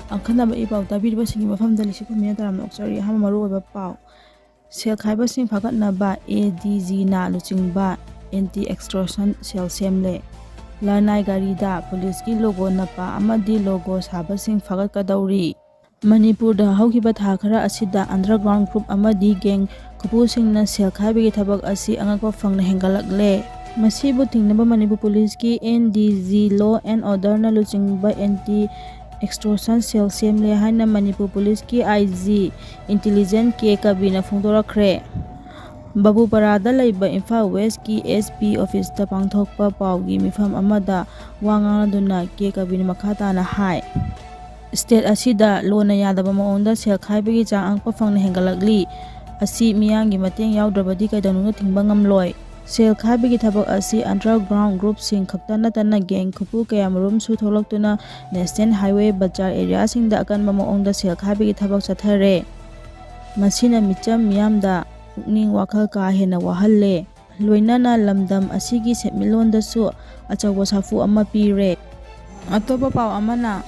ꯑꯈꯟꯅꯕ ꯏꯄꯥꯎ ꯇꯥꯕꯤꯔꯤꯕꯁꯤꯡꯒꯤ ꯃꯐꯝꯗ ꯂꯤꯁꯤꯡ ꯇꯔꯥꯝꯅ ꯑꯣꯛꯆꯔꯤ꯫ ꯑꯍꯥꯟꯕ ꯃꯔꯨꯑꯣꯏꯕ ꯄꯥꯎ ꯁꯦꯜ ꯈꯥꯏꯕꯁꯤꯡ ꯐꯒꯠꯅꯕ ADGꯅ ꯂꯨꯆꯤꯡꯕ ꯑꯦꯟꯇꯤ ꯑꯦꯛꯁꯇꯣꯔꯁꯟ ꯁꯦꯜ ꯁꯦꯝꯂꯦ꯫ ꯂꯅꯥꯏ ꯒꯥꯔꯤꯗ ꯄꯨꯂꯤꯁꯀꯤ ꯂꯣꯒꯣ ꯅꯞꯄ ꯑꯃꯗꯤ ꯂꯣꯒꯣ ꯁꯥꯕꯁꯤꯡ ꯐꯒꯠꯀꯗꯧꯔꯤ꯫ ꯃꯅꯤꯄꯨꯔꯗ ꯍꯧꯈꯤꯕ ꯊꯥ ꯈꯔ ꯑꯁꯤꯗ ꯑꯟꯗꯔꯒ꯭ꯔꯥꯎꯟ ꯒ꯭ꯔꯨꯞ ꯑꯃꯗꯤ ꯒꯦꯡ ꯈꯨꯄꯨꯁꯤꯡꯅ ꯁꯦꯜ ꯈꯥꯏꯕꯒꯤ ꯊꯕꯛ ꯑꯁꯤ ꯑꯉꯛꯄ ꯐꯪꯅ ꯍꯦꯟꯒꯠꯂꯛꯂꯦ꯫ ꯃꯁꯤꯕꯨ ꯊꯤꯡꯅꯕ ꯃꯅꯤꯄꯨꯔ ꯄꯨꯂꯤꯁꯀꯤ NDG ꯂꯣ ꯑꯦꯟ ꯑꯣꯔꯗꯔꯅ ꯂꯨꯆꯤꯡꯕ ꯑꯦꯟꯇꯤ ꯑꯦꯛꯁꯇꯣꯔꯁꯟ ꯁꯦꯜ ꯁꯦꯝꯂꯦ ꯍꯥꯏꯅ ꯃꯅꯤꯄꯨꯔ ꯄꯨꯂꯤꯁꯀꯤ IG ꯏꯟꯇꯤꯂꯤꯖꯦꯟ ꯀꯦ ꯀꯕꯤꯔꯅ ꯐꯣꯡꯗꯣꯔꯛꯈ꯭ꯔꯦ꯫ ꯕꯥꯕꯨꯄꯥꯔꯥꯗ ꯂꯩꯕ ꯏꯝꯐꯥꯜ ꯋꯦꯁꯀꯤ SP ꯑꯣꯐꯤꯁꯇ ꯄꯥꯡꯊꯣꯛꯄ ꯄꯥꯎꯒꯤ ꯃꯤꯐꯝ ꯑꯃꯗ ꯋꯥ ꯉꯥꯡꯂꯗꯨꯅ ꯀꯦ ꯀꯕꯤꯔꯅ ꯃꯈꯥ ꯇꯥꯅ ꯍꯥꯏ ꯁ꯭ꯇꯦꯠ ꯑꯁꯤꯗ ꯂꯣꯅ ꯌꯥꯗꯕ ꯃꯑꯣꯡꯗ ꯁꯦꯜ ꯈꯥꯏꯕꯒꯤ ꯆꯥꯡ ꯑꯉꯛꯄ ꯐꯪꯅ ꯍꯦꯟꯒꯠꯂꯛꯂꯤ꯫ ꯑꯁꯤ ꯃꯤꯌꯥꯝꯒꯤ ꯃꯇꯦꯡ ꯌꯥꯎꯗ꯭ꯔꯕꯗꯤ ꯀꯩꯗꯧꯅꯨꯡꯗ ꯊꯤꯡꯕ ꯉꯝꯂꯣꯏ꯫ ꯁꯦꯜ ꯈꯥꯏꯕꯒꯤ ꯊꯕꯛ ꯑꯁꯤ ꯑꯟꯗꯔꯒ꯭ꯔꯥꯎꯟ ꯒ꯭ꯔꯨꯞꯁꯤꯡ ꯈꯛꯇ ꯅꯠꯇꯅ ꯒꯦꯡ ꯈꯨꯄꯨ ꯀꯌꯥꯃꯔꯨꯝꯁꯨ ꯊꯣꯛꯂꯛꯇꯨꯅ ꯅꯦꯁꯅꯦꯜ ꯍꯥꯏꯋꯦ ꯕꯖꯥꯔ ꯑꯦꯔꯤꯌꯥꯁꯤꯡꯗ ꯑꯀꯟꯕ ꯃꯑꯣꯡꯗ ꯁꯦꯜ ꯈꯥꯏꯕꯒꯤ ꯊꯕꯛ ꯆꯠꯊꯔꯦ꯫ ꯃꯁꯤꯅ ꯃꯤꯆꯝ ꯃꯤꯌꯥꯝꯗ ꯄꯨꯛꯅꯤꯡ ꯋꯥꯈꯜ ꯀꯥ ꯍꯦꯟꯅ ꯋꯥꯍꯜꯂꯦ꯫ ꯂꯣꯏꯅꯅ ꯂꯝꯗꯝ ꯑꯁꯤꯒꯤ ꯁꯦꯟꯃꯤꯠꯂꯣꯟꯗꯁꯨ ꯑꯆꯧꯕ ꯁꯥꯐꯨ ꯑꯃ ꯄꯤꯔꯦ꯫ ꯑꯇꯣꯞꯄ ꯄꯥꯎ ꯑꯃꯅ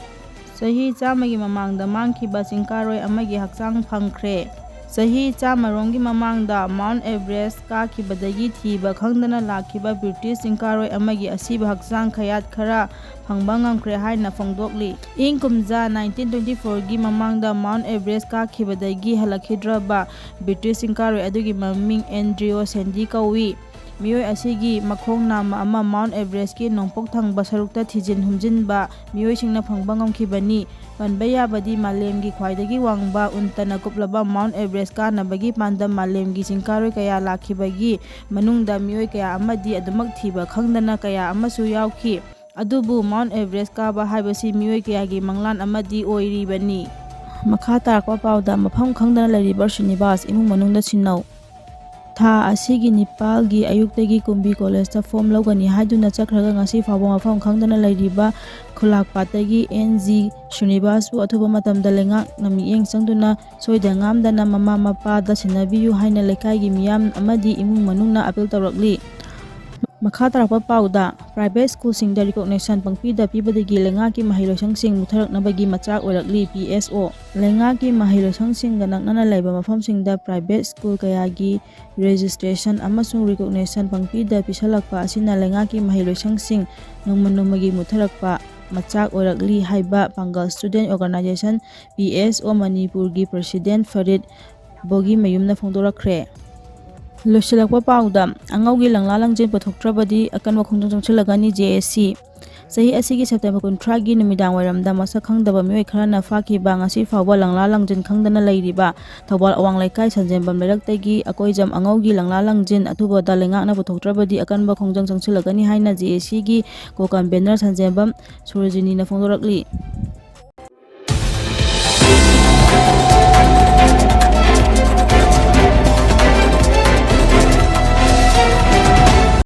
ꯆꯍꯤ 100ꯒꯤ ꯃꯃꯥꯡꯗ ꯃꯥꯡꯈꯤꯕ ꯆꯤꯡꯀꯥꯔꯣꯏ ꯑꯃꯒꯤ ꯍꯛꯆꯥꯡ ꯐꯪꯈ꯭ꯔꯦ꯫ ꯆꯍꯤ 100ꯔꯣꯝꯒꯤ ꯃꯃꯥꯡꯗ ꯃꯥꯎꯟꯠ ꯑꯦꯚꯔꯦꯁꯠ ꯀꯥꯈꯤꯕꯗꯒꯤ ꯊꯤꯕ ꯈꯪꯗꯅ ꯂꯥꯛꯈꯤꯕ ꯕ꯭ꯔꯤꯇꯤꯁ ꯆꯤꯡꯀꯥꯔꯣꯏ ꯑꯃꯒꯤ ꯑꯁꯤꯕ ꯍꯛꯆꯥꯡ ꯀꯌꯥꯠ ꯈꯔ ꯐꯪꯕ ꯉꯝꯈ꯭ꯔꯦ ꯍꯥꯏꯅ ꯐꯣꯡꯗꯣꯛꯂꯤ꯫ ꯏꯪ ꯀꯨꯝꯖꯥ 1924ꯒꯤ ꯃꯃꯥꯡꯗ ꯃꯥꯎꯟꯠ ꯑꯦꯚꯔꯦꯁꯠ ꯀꯥꯈꯤꯕꯗꯒꯤ ꯍꯜꯂꯛꯈꯤꯗ꯭ꯔꯕ ꯕ꯭ꯔꯤꯇꯤꯁ ꯆꯤꯡꯀꯥꯔꯣꯏ ꯑꯗꯨꯒꯤ ꯃꯃꯤꯡ ꯑꯦꯟꯗ꯭ꯔꯤꯌꯣ ꯁꯦꯟꯗꯤ ꯀꯧꯏ꯫ ꯃꯤꯑꯣꯏ ꯑꯁꯤꯒꯤ ꯃꯈꯣꯡ ꯅꯥꯝꯃ ꯑꯃ ꯃꯥꯎꯟꯠ ꯑꯦꯚꯔꯦꯁꯠꯀꯤ ꯅꯣꯡꯄꯣꯛ ꯊꯪꯕ ꯁꯔꯨꯛꯇ ꯊꯤꯖꯤꯟ ꯍꯨꯝꯖꯤꯟꯕ ꯃꯤꯑꯣꯏꯁꯤꯡꯅ ꯐꯪꯕ ꯉꯝꯈꯤꯕꯅꯤ꯫ ꯄꯟꯕ ꯌꯥꯕꯗꯤ ꯃꯥꯂꯦꯝꯒꯤ ꯈ꯭ꯋꯥꯏꯗꯒꯤ ꯋꯥꯡꯕ ꯎꯟꯇꯅ ꯀꯨꯞꯂꯕ ꯃꯥꯎꯟꯠ ꯑꯦꯚꯔꯦꯁꯠ ꯀꯥꯅꯕꯒꯤ ꯄꯥꯟꯗꯝ ꯃꯥꯂꯦꯝꯒꯤ ꯆꯤꯡꯀꯥꯔꯣꯏ ꯀꯌꯥ ꯂꯥꯛꯈꯤꯕꯒꯤ ꯃꯅꯨꯡꯗ ꯃꯤꯑꯣꯏ ꯀꯌꯥ ꯑꯃꯗꯤ ꯑꯗꯨꯃꯛ ꯊꯤꯕ ꯈꯪꯗꯅ ꯀꯌꯥ ꯑꯃꯁꯨ ꯌꯥꯎꯈꯤ꯫ ꯑꯗꯨꯕꯨ ꯃꯥꯎꯟꯠ ꯑꯦꯚꯔꯦꯁꯠ ꯀꯥꯕ ꯍꯥꯏꯕꯁꯤ ꯃꯤꯑꯣꯏ ꯀꯌꯥꯒꯤ ꯃꯪꯂꯥꯟ ꯑꯃꯗꯤ ꯑꯣꯏꯔꯤꯕꯅꯤ꯫ ꯃꯈꯥ ꯇꯥꯔꯛꯄ ꯄꯥꯎꯗ ꯃꯐꯝ ꯈꯪꯗꯅ ꯂꯩꯔꯤꯕ ꯁ꯭ꯔꯤꯅꯤꯕꯥꯁ ꯏꯃꯨꯡ ꯃꯅꯨꯡꯗ ꯁꯤꯟꯅꯧ꯫ ꯊꯥ ꯑꯁꯤꯒꯤ 9ꯒꯤ ꯑꯌꯨꯛꯇꯒꯤ ꯀꯨꯝꯕꯤ ꯀꯣꯂꯦꯖꯇ ꯐꯣꯔꯝ ꯂꯧꯒꯅꯤ ꯍꯥꯏꯗꯨꯅ ꯆꯠꯈ꯭ꯔꯒ ꯉꯁꯤ ꯐꯥꯎꯕ ꯃꯐꯝ ꯈꯪꯗꯅ ꯂꯩꯔꯤꯕ ꯈꯨꯂꯥꯛꯄꯥꯠꯇꯒꯤ NG ꯁ꯭ꯔꯤꯅꯤꯕꯥꯁꯄꯨ ꯑꯊꯨꯕ ꯃꯇꯝꯗ ꯂꯩꯉꯥꯛꯅ ꯃꯤꯠꯌꯦꯡ ꯆꯪꯗꯨꯅ ꯁꯣꯏꯗ-ꯉꯥꯝꯗꯅ ꯃꯃꯥ ꯃꯄꯥꯗ ꯁꯤꯟꯅꯕꯤꯌꯨ ꯍꯥꯏꯅ ꯂꯩꯀꯥꯏꯒꯤ ꯃꯤꯌꯥꯝ ꯑꯃꯗꯤ ꯏꯃꯨꯡ ꯃꯅꯨꯡꯅ ꯑꯄꯤꯜ ꯇꯧꯔꯛꯂꯤ꯫ ꯃꯈꯥ ꯇꯥꯔꯛꯄ ꯄꯥꯎꯗ ꯄ꯭ꯔꯥꯏꯚꯦꯠ ꯁ꯭ꯀꯨꯜꯁꯤꯡꯗ ꯔꯤꯀꯣꯒꯅꯤꯁꯟ ꯄꯪꯄꯤꯗ ꯄꯤꯕꯗꯒꯤ ꯂꯩꯉꯥꯛꯀꯤ ꯃꯍꯩꯂꯣꯏꯁꯪꯁꯤꯡ ꯃꯨꯠꯊꯔꯛꯅꯕꯒꯤ ꯃꯆꯥꯛ ꯑꯣꯏꯔꯛꯂꯤ꯫ PSO ꯂꯩꯉꯥꯛꯀꯤ ꯃꯍꯩꯂꯣꯏꯁꯪꯁꯤꯡꯒ ꯅꯛꯅꯅ ꯂꯩꯕ ꯃꯐꯝꯁꯤꯡꯗ ꯄ꯭ꯔꯥꯏꯚꯦꯠ ꯁ꯭ꯀꯨꯜ ꯀꯌꯥꯒꯤ ꯔꯦꯖꯤꯁꯇ꯭ꯔꯦꯁꯟ ꯑꯃꯁꯨꯡ ꯔꯤꯀꯣꯒꯅꯤꯁꯟ ꯄꯪꯄꯤꯗ ꯄꯤꯁꯜꯂꯛꯄ ꯑꯁꯤꯅ ꯂꯩꯉꯥꯛꯀꯤ ꯃꯍꯩꯂꯣꯏꯁꯪꯁꯤꯡ ꯅꯣꯡꯃ ꯅꯣꯡꯃꯒꯤ ꯃꯨꯠꯊꯔꯛꯄ ꯃꯆꯥꯛ ꯑꯣꯏꯔꯛꯂꯤ ꯍꯥꯏꯕ ꯄꯥꯡꯒꯜ ꯁ꯭ꯇꯨꯗꯦꯟꯠ ꯑꯣꯔꯒꯅꯥꯏꯖꯦꯁꯟ PSO ꯃꯅꯤꯄꯨꯔꯒꯤ ꯄ꯭ꯔꯦꯁꯤꯗꯦꯟꯠ ꯐꯔꯤꯗ ꯕꯣꯒꯤꯃꯌꯨꯝꯅ ꯐꯣꯡꯗꯣꯔꯛꯈ꯭ꯔꯦ꯫ ꯂꯣꯏꯁꯤꯜꯂꯛꯄ ꯄꯥꯎꯗ ꯑꯉꯧꯒꯤ ꯂꯪꯂꯥ ꯂꯪꯖꯤꯟ ꯄꯨꯊꯣꯛꯇ꯭ꯔꯕꯗꯤ ꯑꯀꯟꯕ ꯈꯣꯡꯖꯪ ꯆꯪꯁꯤꯜꯂꯒꯅꯤ JSC ꯆꯍꯤ ꯑꯁꯤꯒꯤ ꯁꯦꯞꯇꯦꯝꯕꯔ 30ꯒꯤ ꯅꯨꯃꯤꯗꯥꯡꯋꯥꯏꯔꯝꯗ ꯃꯁꯛ ꯈꯪꯗꯕ ꯃꯤꯑꯣꯏ ꯈꯔꯅ ꯐꯥꯈꯤꯕ ꯉꯁꯤ ꯐꯥꯎꯕ ꯂꯪꯂꯥ ꯂꯪꯖꯤꯟ ꯈꯪꯗꯅ ꯂꯩꯔꯤꯕ ꯊꯧꯕꯥꯜ ꯑꯋꯥꯡ ꯂꯩꯀꯥꯏ ꯁꯟꯖꯦꯝꯕꯝ ꯂꯩꯔꯛꯇꯒꯤ ꯑꯀꯣꯏꯖꯝ ꯑꯉꯧꯒꯤ ꯂꯪꯂꯥ ꯂꯪꯖꯤꯟ ꯑꯊꯨꯕꯗ ꯂꯩꯉꯥꯛꯅ ꯄꯨꯊꯣꯛꯇ꯭ꯔꯕꯗꯤ ꯑꯀꯟꯕ ꯈꯣꯡꯖꯪ ꯆꯪꯁꯤꯜꯂꯒꯅꯤ ꯍꯥꯏꯅ JSCꯒꯤ ꯀꯣ-ꯀꯟꯚꯦꯅꯔ ꯁꯟꯖꯦꯝꯕꯝ ꯁꯣꯔꯣꯖꯤꯅꯤꯅ ꯐꯣꯡꯗꯣꯔꯛꯂꯤ꯫